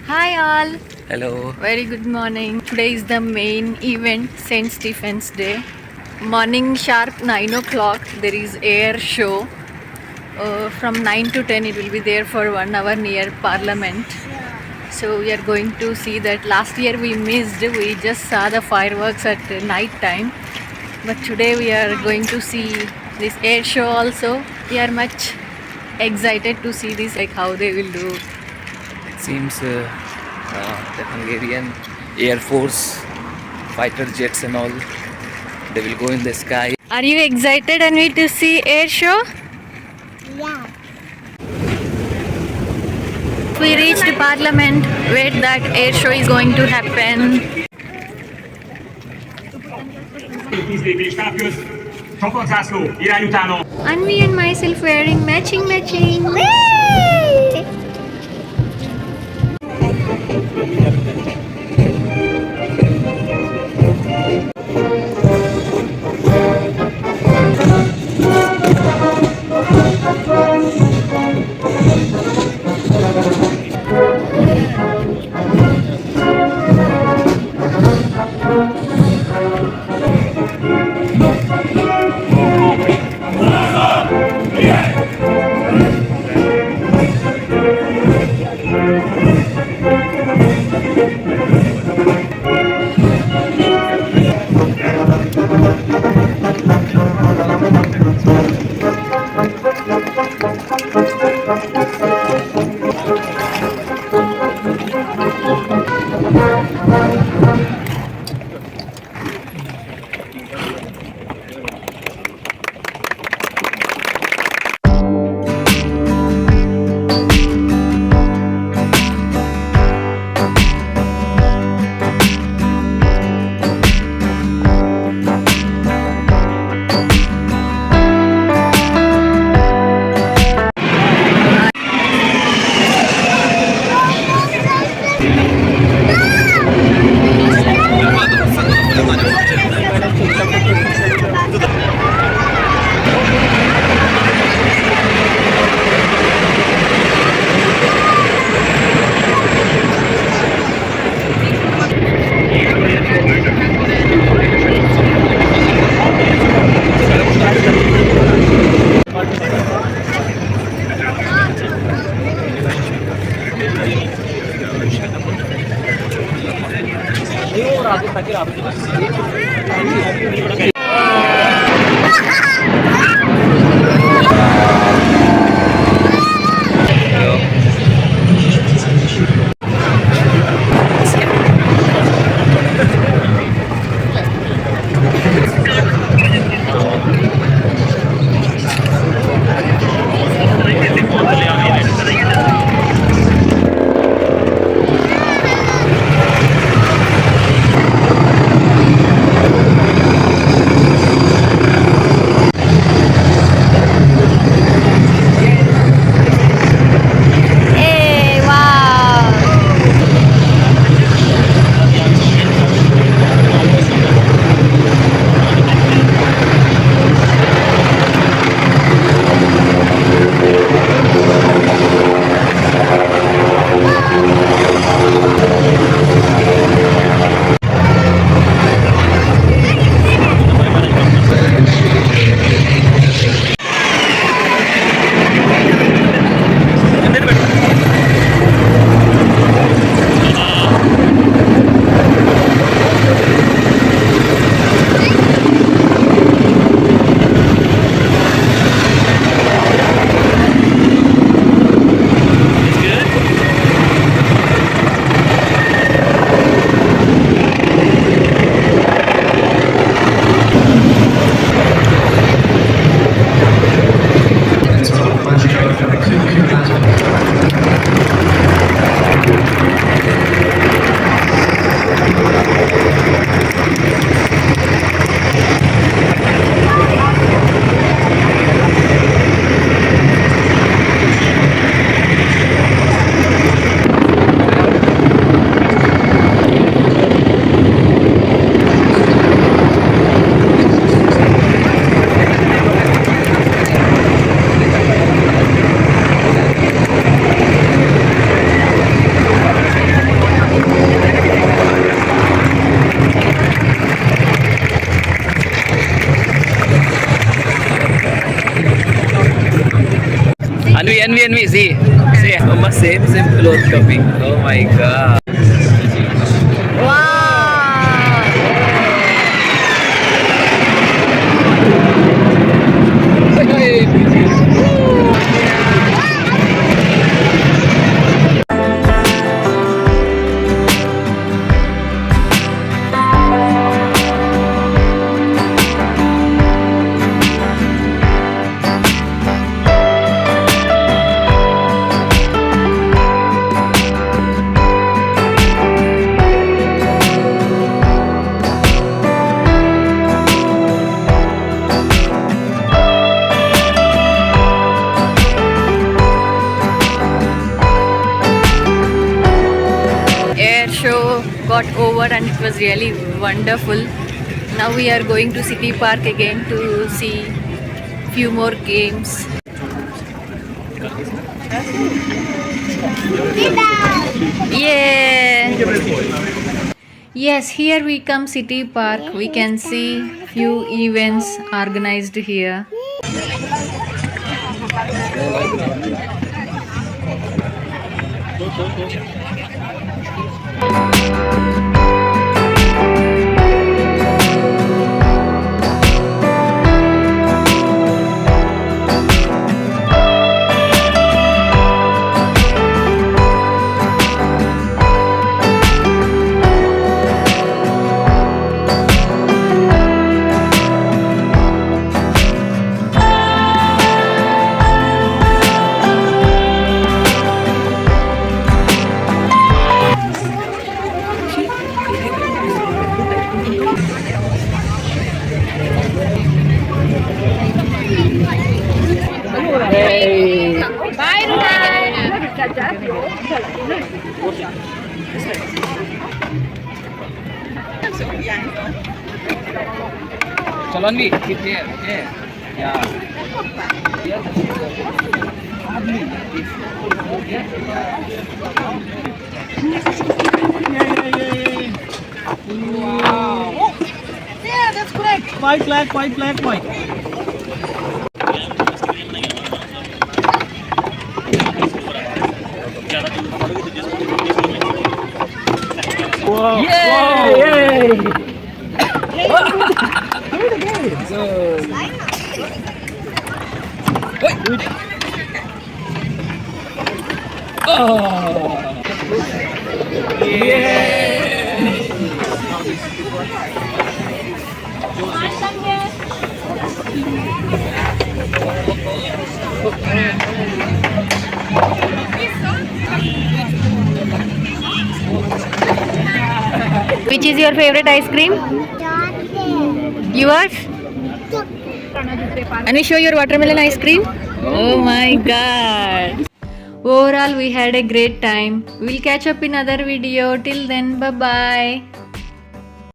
Hi all, Hello. very good morning. Today is the main event, St.Stephens Day. Morning sharp 9 o'clock there is air show. From 9 to 10 it will be there for 1 hour near Parliament. So we are going to see that. Last year we missed, we just saw the fireworks at night time. But today we are going to see this air show also. We are much excited to see this, like how they will do. It seems the Hungarian Air Force fighter jets and all, they will go in the sky. Are you excited, Anvi, to see air show? Yeah. We reached Parliament where that air show is going to happen. Anvi and myself wearing matching. Envy, see. See, almost same clothes coming. Oh my god. Wow! Air show got over and it was really wonderful. Now we are going to City Park again to see few more games. Yeah. Yes, here we come City Park. We can see few events organized here. Chalo Envy, keep here. Yeah. Wow. Yeah, that's correct. White flag, white. Wow. Yay! Which is your favorite ice cream? Yours? Can you show your watermelon ice cream? Oh my god. Overall, we had a great time. We'll catch up in another video. Till then, bye bye.